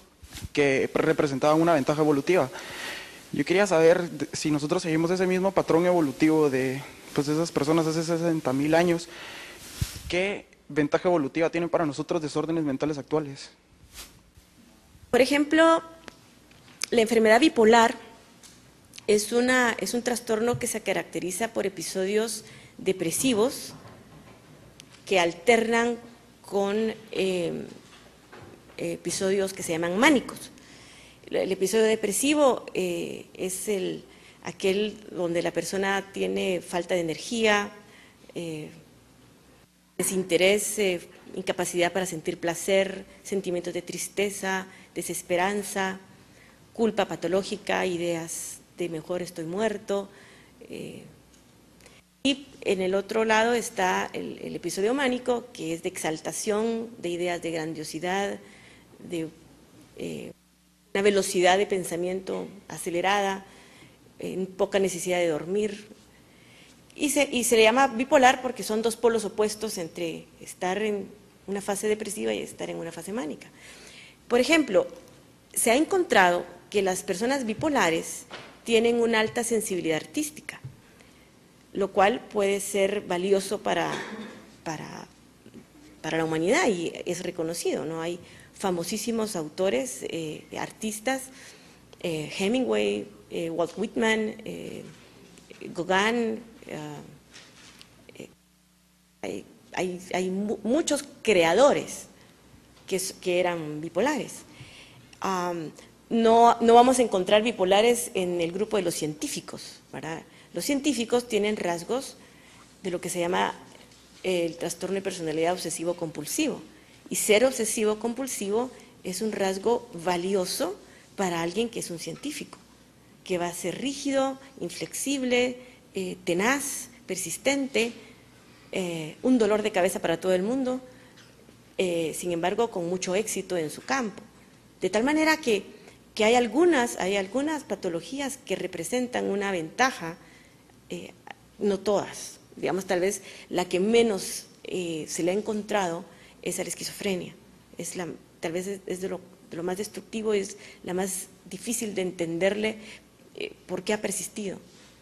Speaker 8: que representaban una ventaja evolutiva. Yo quería saber si nosotros seguimos ese mismo patrón evolutivo de esas personas hace 60.000 años, ¿qué ventaja evolutiva tienen para nosotros desórdenes mentales actuales?
Speaker 3: Por ejemplo, la enfermedad bipolar es un trastorno que se caracteriza por episodios depresivos que alternan con episodios que se llaman mánicos. El episodio depresivo es aquel donde la persona tiene falta de energía, desinterés, incapacidad para sentir placer, sentimientos de tristeza, desesperanza, culpa patológica, ideas de mejor estoy muerto. Y en el otro lado está el episodio mánico, que es de exaltación, de ideas de grandiosidad, de una velocidad de pensamiento acelerada, poca necesidad de dormir. Y se le llama bipolar porque son dos polos opuestos entre estar en una fase depresiva y estar en una fase mánica. Por ejemplo, se ha encontrado que las personas bipolares tienen una alta sensibilidad artística, lo cual puede ser valioso para la humanidad y es reconocido, ¿no? Hay famosísimos autores, artistas, Hemingway, Walt Whitman, Gauguin, hay muchos creadores que eran bipolares. No vamos a encontrar bipolares en el grupo de los científicos, ¿verdad? Los científicos tienen rasgos de lo que se llama el trastorno de personalidad obsesivo-compulsivo. Y ser obsesivo-compulsivo es un rasgo valioso para alguien que es un científico, que va a ser rígido, inflexible, tenaz, persistente, un dolor de cabeza para todo el mundo, sin embargo con mucho éxito en su campo. De tal manera que hay algunas patologías que representan una ventaja, no todas. Digamos, tal vez la que menos se le ha encontrado es a la esquizofrenia. Tal vez es de lo más destructivo, es la más difícil de entenderle por qué ha persistido,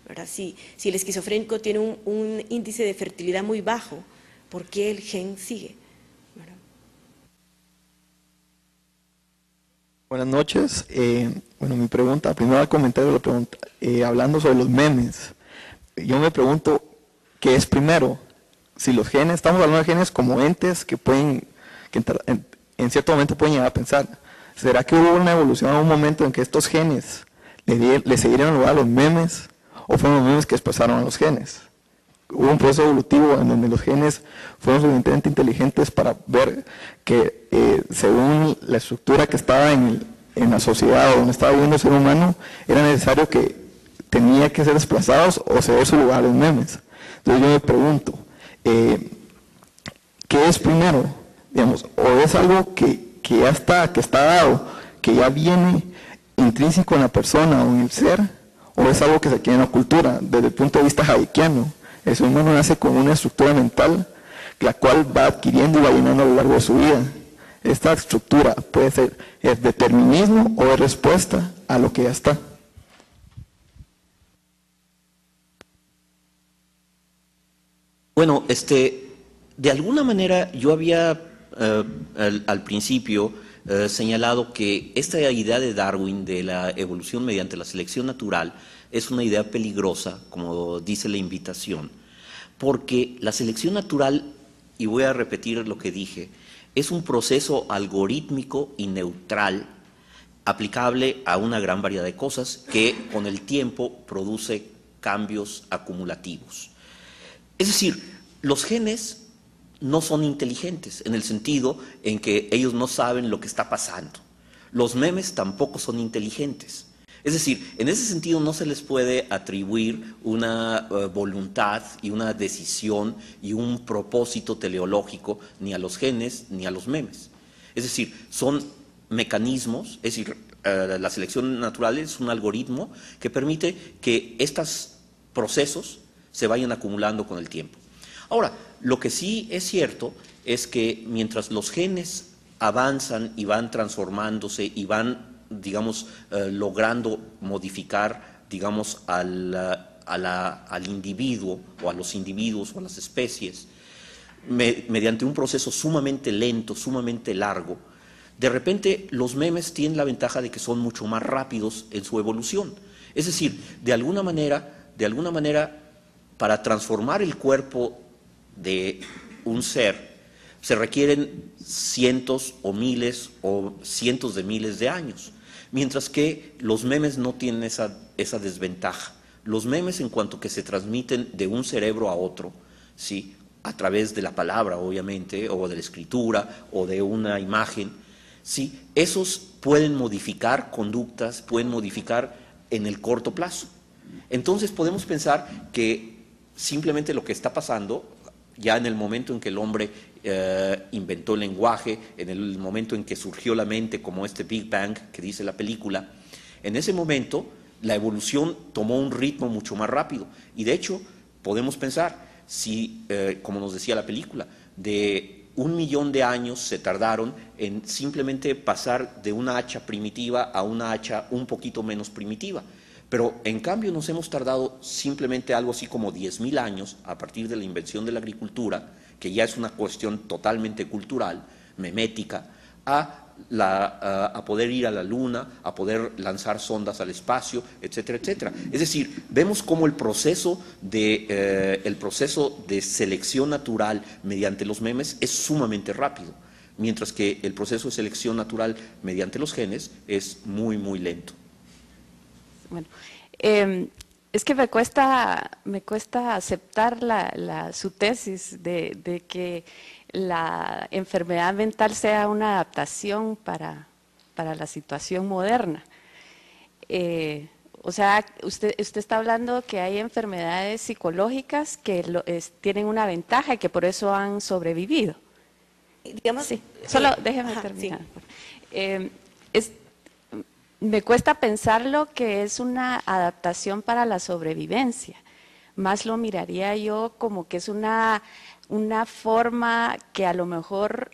Speaker 3: ¿verdad? Si el esquizofrénico tiene un índice de fertilidad muy bajo, ¿por qué el gen sigue? ¿Verdad?
Speaker 9: Buenas noches. Mi pregunta, primero al comentario de la pregunta, hablando sobre los memes, yo me pregunto, ¿qué es primero? Si los genes, estamos hablando de genes como entes que en cierto momento pueden llegar a pensar. ¿Será que hubo una evolución en un momento en que estos genes le siguieron lugar a los memes o fueron los memes que desplazaron a los genes? Hubo un proceso evolutivo en donde los genes fueron suficientemente inteligentes para ver que según la estructura que estaba en la sociedad o donde estaba viviendo el ser humano, era necesario que tenía que ser desplazados o ceder su lugar a los memes. Entonces yo me pregunto, ¿qué es primero? Digamos, o es algo que ya está dado, que ya viene intrínseco en la persona o en el ser, o es algo que se adquiere en la cultura. Desde el punto de vista hayekiano, el ser humano nace con una estructura mental, la cual va adquiriendo y va llenando a lo largo de su vida. Esta estructura puede ser determinismo o es respuesta a lo que ya está.
Speaker 2: Bueno, de alguna manera yo había al principio señalado que esta idea de Darwin de la evolución mediante la selección natural es una idea peligrosa, como dice la invitación, porque la selección natural, y voy a repetir lo que dije, es un proceso algorítmico y neutral aplicable a una gran variedad de cosas que con el tiempo produce cambios acumulativos. Es decir, los genes no son inteligentes en el sentido en que ellos no saben lo que está pasando. Los memes tampoco son inteligentes. Es decir, en ese sentido no se les puede atribuir una voluntad y una decisión y un propósito teleológico ni a los genes ni a los memes. Es decir, son mecanismos, es decir, la selección natural es un algoritmo que permite que estos procesos se vayan acumulando con el tiempo. Ahora, lo que sí es cierto es que mientras los genes avanzan y van transformándose y van, digamos, logrando modificar, digamos, al individuo o a los individuos o a las especies, mediante un proceso sumamente lento, sumamente largo, de repente los memes tienen la ventaja de que son mucho más rápidos en su evolución. Es decir, de alguna manera, para transformar el cuerpo de un ser, se requieren cientos o miles o cientos de miles de años, mientras que los memes no tienen esa desventaja. Los memes, en cuanto que se transmiten de un cerebro a otro, ¿sí?, a través de la palabra, obviamente, o de la escritura, o de una imagen, ¿sí?, esos pueden modificar conductas, pueden modificar en el corto plazo. Entonces podemos pensar que simplemente lo que está pasando, ya en el momento en que el hombre inventó el lenguaje, en el momento en que surgió la mente, como este Big Bang que dice la película, en ese momento la evolución tomó un ritmo mucho más rápido. Y de hecho podemos pensar, si, como nos decía la película, de 1 millón de años se tardaron en simplemente pasar de una hacha primitiva a una hacha un poquito menos primitiva. Pero en cambio nos hemos tardado simplemente algo así como 10.000 años a partir de la invención de la agricultura, que ya es una cuestión totalmente cultural, memética, a poder ir a la luna, a poder lanzar sondas al espacio, etcétera, etcétera. Es decir, vemos cómo el proceso de selección natural mediante los memes es sumamente rápido, mientras que el proceso de selección natural mediante los genes es muy, muy lento.
Speaker 10: Bueno, es que me cuesta aceptar su tesis de que la enfermedad mental sea una adaptación para la situación moderna. O sea, usted está hablando que hay enfermedades psicológicas que tienen una ventaja y que por eso han sobrevivido.
Speaker 3: Digamos,
Speaker 10: sí, solo déjeme terminar. Sí. Me cuesta pensarlo que es una adaptación para la sobrevivencia. Más lo miraría yo como que es una forma que a lo mejor,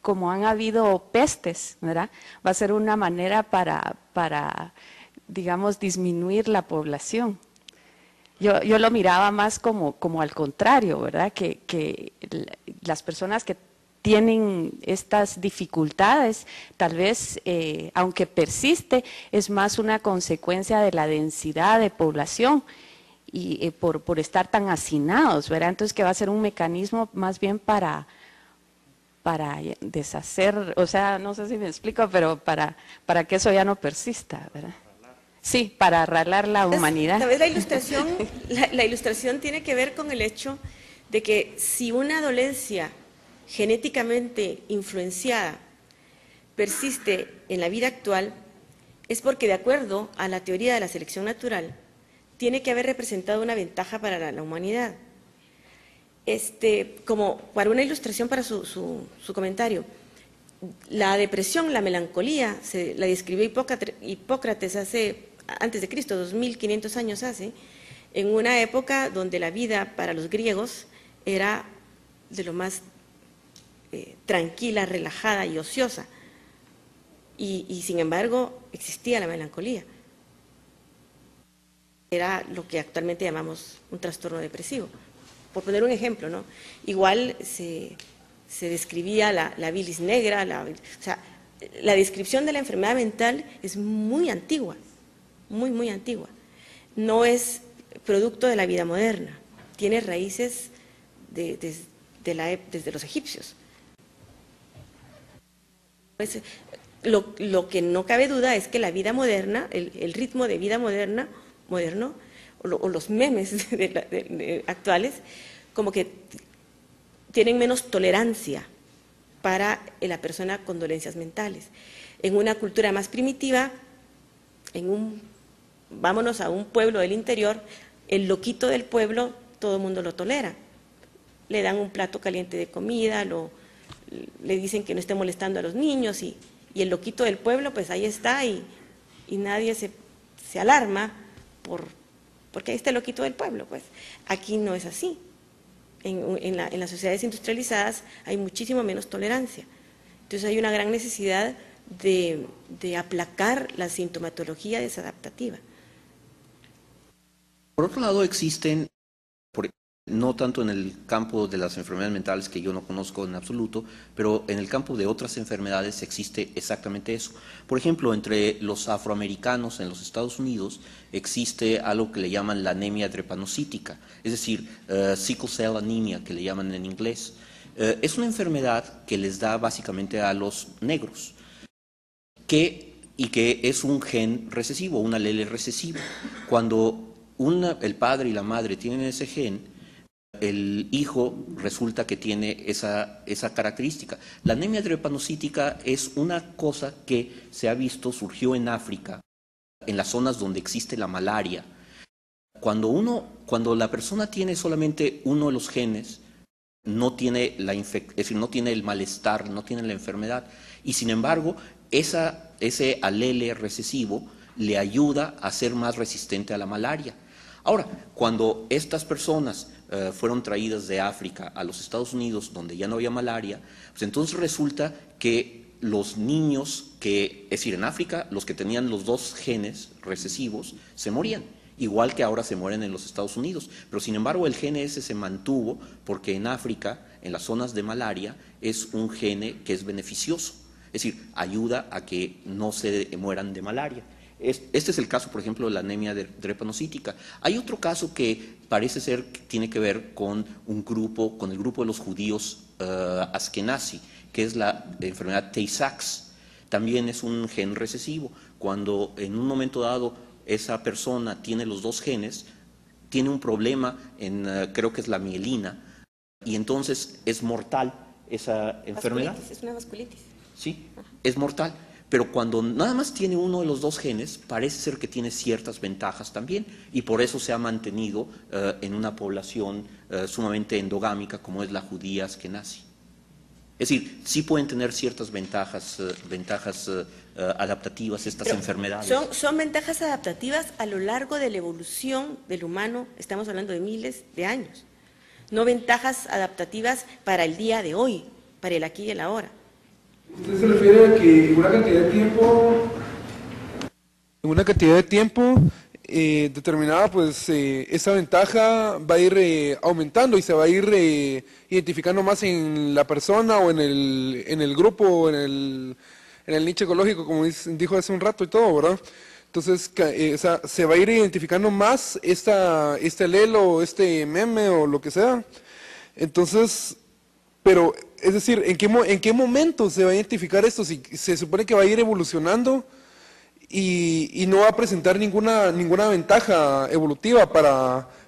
Speaker 10: como han habido pestes, ¿verdad?, va a ser una manera para digamos, disminuir la población. Yo lo miraba más como al contrario, ¿verdad?, que las personas que tienen estas dificultades, tal vez, aunque persiste, es más una consecuencia de la densidad de población y por estar tan hacinados, ¿verdad? Entonces que va a ser un mecanismo más bien para deshacer, o sea, no sé si me explico, pero para que eso ya no persista, ¿verdad? Sí, para arreglar la humanidad.
Speaker 3: Tal vez la ilustración tiene que ver con el hecho de que si una dolencia genéticamente influenciada persiste en la vida actual, es porque, de acuerdo a la teoría de la selección natural, tiene que haber representado una ventaja para la humanidad. Como para una ilustración para su comentario, la depresión, la melancolía, la describió Hipócrates antes de Cristo, 2500 años hace, en una época donde la vida para los griegos era de lo más tranquila, relajada y ociosa, y sin embargo existía la melancolía. Era lo que actualmente llamamos un trastorno depresivo. por poner un ejemplo, ¿no? Igual se describía la bilis negra, o sea, la descripción de la enfermedad mental es muy antigua, muy antigua. No es producto de la vida moderna, tiene raíces desde los egipcios. Pues, lo que no cabe duda es que la vida moderna, el ritmo de vida moderno, o los memes actuales, como que tienen menos tolerancia para la persona con dolencias mentales. En una cultura más primitiva, vámonos a un pueblo del interior, el loquito del pueblo, todo el mundo lo tolera. Le dan un plato caliente de comida, le dicen que no esté molestando a los niños, y el loquito del pueblo, pues ahí está, y nadie se alarma porque ahí está el loquito del pueblo. Pues aquí no es así. En las sociedades industrializadas hay muchísimo menos tolerancia. Entonces hay una gran necesidad de aplacar la sintomatología desadaptativa.
Speaker 2: Por otro lado, existen, no tanto en el campo de las enfermedades mentales, que yo no conozco en absoluto, pero en el campo de otras enfermedades existe exactamente eso. Por ejemplo, entre los afroamericanos en los Estados Unidos existe algo que le llaman la anemia drepanocítica, es decir, sickle cell anemia, que le llaman en inglés. Es una enfermedad que les da básicamente a los negros, y que es un gen recesivo, un alele recesivo. Cuando el padre y la madre tienen ese gen, el hijo resulta que tiene esa característica. La anemia drepanocítica es una cosa que se ha visto, surgió en África, en las zonas donde existe la malaria. Cuando la persona tiene solamente uno de los genes, no tiene es decir, no tiene el malestar, no tiene la enfermedad, y sin embargo, ese alele recesivo le ayuda a ser más resistente a la malaria. Ahora, cuando estas personas fueron traídas de África a los Estados Unidos, donde ya no había malaria, pues entonces resulta que los niños es decir, en África, los que tenían los dos genes recesivos se morían, igual que ahora se mueren en los Estados Unidos. Pero sin embargo, el gene ese se mantuvo porque en África, en las zonas de malaria, es un gene que es beneficioso, es decir, ayuda a que no se mueran de malaria. Este es el caso, por ejemplo, de la anemia drepanocítica. Hay otro caso que parece ser que tiene que ver con el grupo de los judíos askenazi, que es la enfermedad Tay-Sachs. También es un gen recesivo. Cuando en un momento dado esa persona tiene los dos genes, tiene un problema creo que es la mielina, y entonces es mortal esa enfermedad.
Speaker 3: Es una vasculitis.
Speaker 2: Sí, es mortal. Pero cuando nada más tiene uno de los dos genes, parece ser que tiene ciertas ventajas también, y por eso se ha mantenido en una población sumamente endogámica como es la judía askenazi. Es decir, sí pueden tener ciertas ventajas adaptativas estas enfermedades.
Speaker 3: Son ventajas adaptativas a lo largo de la evolución del humano, estamos hablando de miles de años, no ventajas adaptativas para el día de hoy, para el aquí y el ahora.
Speaker 11: ¿Usted se refiere a que en una cantidad de tiempo determinada, pues esa ventaja va a ir aumentando y se va a ir identificando más en la persona o en el grupo, en el nicho ecológico, como dijo hace un rato y todo, ¿verdad? Entonces, se va a ir identificando más este alelo, este meme o lo que sea. Entonces, pero, es decir, ¿en qué momento se va a identificar esto? Si se supone que va a ir evolucionando y no va a presentar ninguna ventaja evolutiva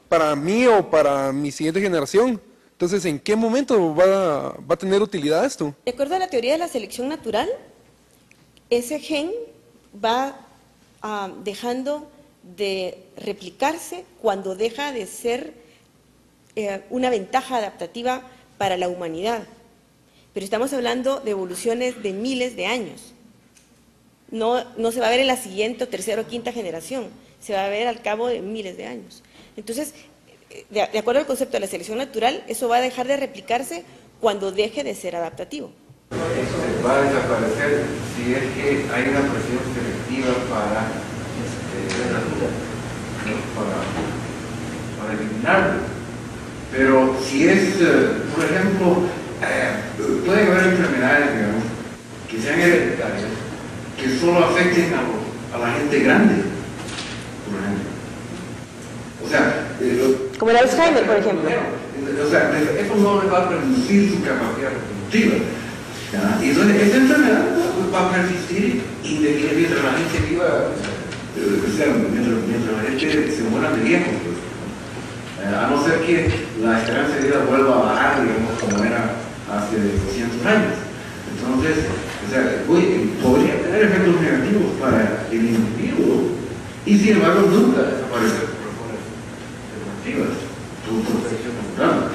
Speaker 11: para mí o para mi siguiente generación. Entonces, ¿en qué momento va a tener utilidad esto?
Speaker 3: De acuerdo a la teoría de la selección natural, ese gen va dejando de replicarse cuando deja de ser una ventaja adaptativa para la humanidad. Pero estamos hablando de evoluciones de miles de años. No se va a ver en la siguiente o tercera o quinta generación, se va a ver al cabo de miles de años. Entonces, de acuerdo al concepto de la selección natural, eso va a dejar de replicarse cuando deje de ser adaptativo.
Speaker 12: Va a desaparecer si es que hay una presión selectiva para eliminarlo. Pero si es, por ejemplo, puede haber enfermedades, digamos, que sean hereditarias, que solo afecten a la gente grande, por ejemplo. O sea,
Speaker 3: como el Alzheimer, por ejemplo.
Speaker 12: O sea, eso no le va a reducir su capacidad reproductiva. ¿Ya? Y entonces esa enfermedad va a persistir mientras la gente viva, o sea, mientras la gente se muera de viejo, pues. A no ser que la esperanza de vida vuelva a bajar, digamos, como era hace 200 años. Entonces, o sea, podría tener efectos negativos para el individuo y sin embargo nunca desaparecer por razones deportivas, por protección natural.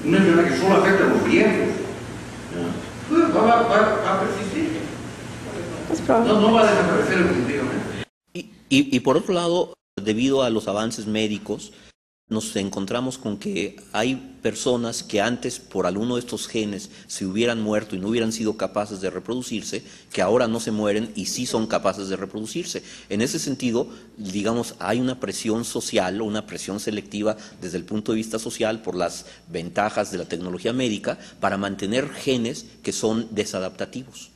Speaker 12: Una enfermedad que solo afecta a los viejos, pues va a persistir. No va a desaparecer definitivamente.
Speaker 2: Y por otro lado, debido a los avances médicos, nos encontramos con que hay personas que antes por alguno de estos genes se hubieran muerto y no hubieran sido capaces de reproducirse, que ahora no se mueren y sí son capaces de reproducirse. En ese sentido, digamos, hay una presión social o una presión selectiva desde el punto de vista social por las ventajas de la tecnología médica para mantener genes que son desadaptativos.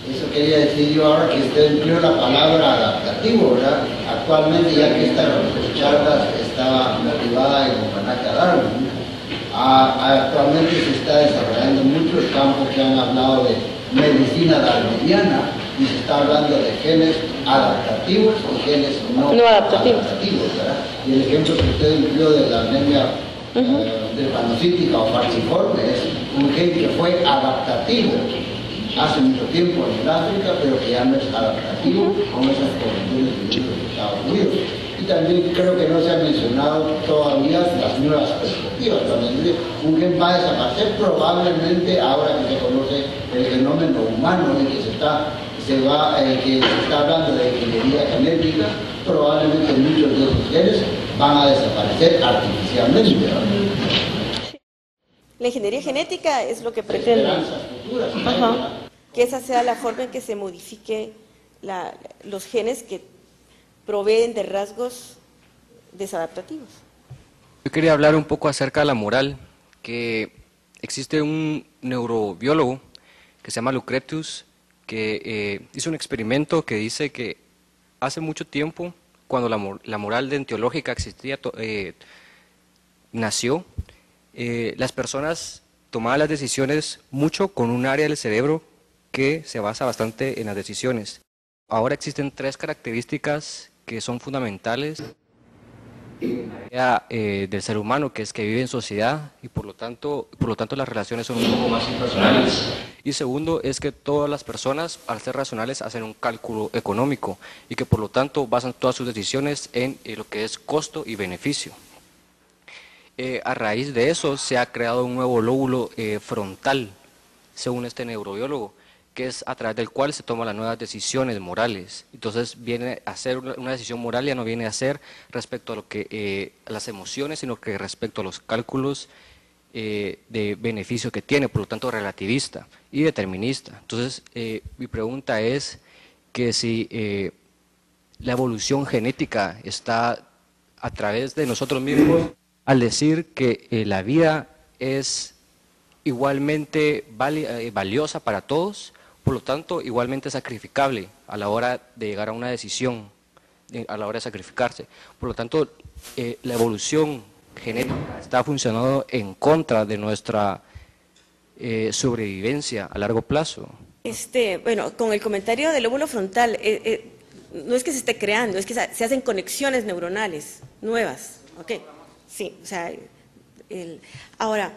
Speaker 7: Eso quería decir yo ahora que usted empleó la palabra adaptativo, ¿verdad? Actualmente, ya que esta charla estaba motivada en Opanaka Darwin, actualmente se está desarrollando muchos campos que han hablado de medicina darwiniana y se está hablando de genes adaptativos y genes no adaptativos, ¿verdad? Y el ejemplo que usted empleó de la anemia drepanocytica o falciforme es un gen que fue adaptativo hace mucho tiempo en el África, pero que ya no es adaptativo con esas costumbres de los Estados Unidos. Y también creo que no se han mencionado todavía las nuevas perspectivas. Un gen va a desaparecer probablemente ahora que se conoce el fenómeno humano y que se está hablando de ingeniería genética, probablemente muchos de esos genes van a desaparecer artificialmente.
Speaker 3: La ingeniería genética es lo que pretende. Que esa sea la forma en que se modifique los genes que proveen de rasgos desadaptativos.
Speaker 13: Yo quería hablar un poco acerca de la moral, que existe un neurobiólogo que se llama Lucretius, que hizo un experimento que dice que hace mucho tiempo, cuando la moral deontológica existía, nació, las personas tomaban las decisiones mucho con un área del cerebro que se basa bastante en las decisiones. Ahora existen 3 características que son fundamentales en la área del ser humano, que es que vive en sociedad y por lo tanto las relaciones son un poco más irracionales. Y segundo es que todas las personas, al ser racionales, hacen un cálculo económico y que por lo tanto basan todas sus decisiones en lo que es costo y beneficio. A raíz de eso se ha creado un nuevo lóbulo frontal, según este neurobiólogo, que es a través del cual se toman las nuevas decisiones morales. Entonces viene a ser una decisión moral, ya no viene a ser respecto a lo que las emociones, sino que respecto a los cálculos de beneficio que tiene, por lo tanto relativista y determinista. Entonces mi pregunta es que si la evolución genética está a través de nosotros mismos, al decir que la vida es igualmente valiosa para todos, por lo tanto igualmente sacrificable a la hora de llegar a una decisión, a la hora de sacrificarse. Por lo tanto, la evolución genética está funcionando en contra de nuestra sobrevivencia a largo plazo.
Speaker 3: Bueno, con el comentario del lóbulo frontal, no es que se esté creando, es que se hacen conexiones neuronales nuevas, ¿ok? Sí, o sea, ahora,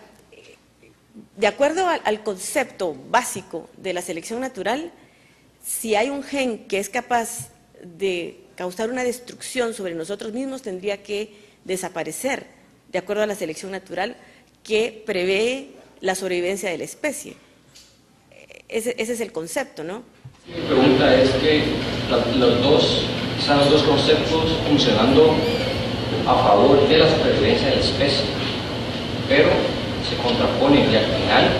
Speaker 3: de acuerdo al concepto básico de la selección natural, si hay un gen que es capaz de causar una destrucción sobre nosotros mismos, tendría que desaparecer, de acuerdo a la selección natural que prevé la sobrevivencia de la especie. Ese es el concepto, ¿no?
Speaker 13: Mi pregunta es que están los dos conceptos funcionando a favor de la supervivencia de la especie, pero se contraponen y al final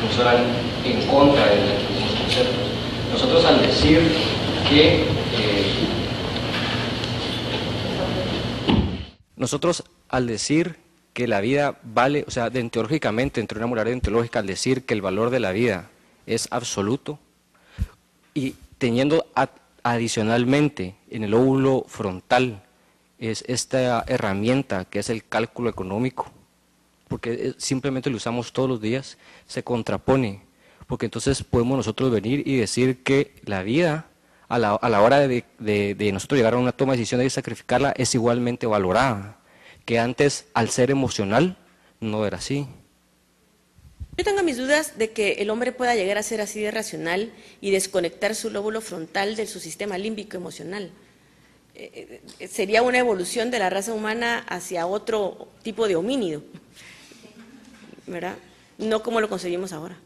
Speaker 13: funcionan en contra de los mismos conceptos. Nosotros al decir que nosotros al decir que la vida vale, o sea, deontológicamente, entre una moral deontológica, al decir que el valor de la vida es absoluto, y teniendo adicionalmente en el óvulo frontal es esta herramienta que es el cálculo económico, porque simplemente lo usamos todos los días, se contrapone, porque entonces podemos nosotros venir y decir que la vida a la hora de nosotros llegar a una toma de decisión de sacrificarla es igualmente valorada, que antes al ser emocional no era así.
Speaker 3: Yo tengo mis dudas de que el hombre pueda llegar a ser así de racional y desconectar su lóbulo frontal de su sistema límbico emocional. Sería una evolución de la raza humana hacia otro tipo de homínido, ¿verdad? No como lo concebimos ahora.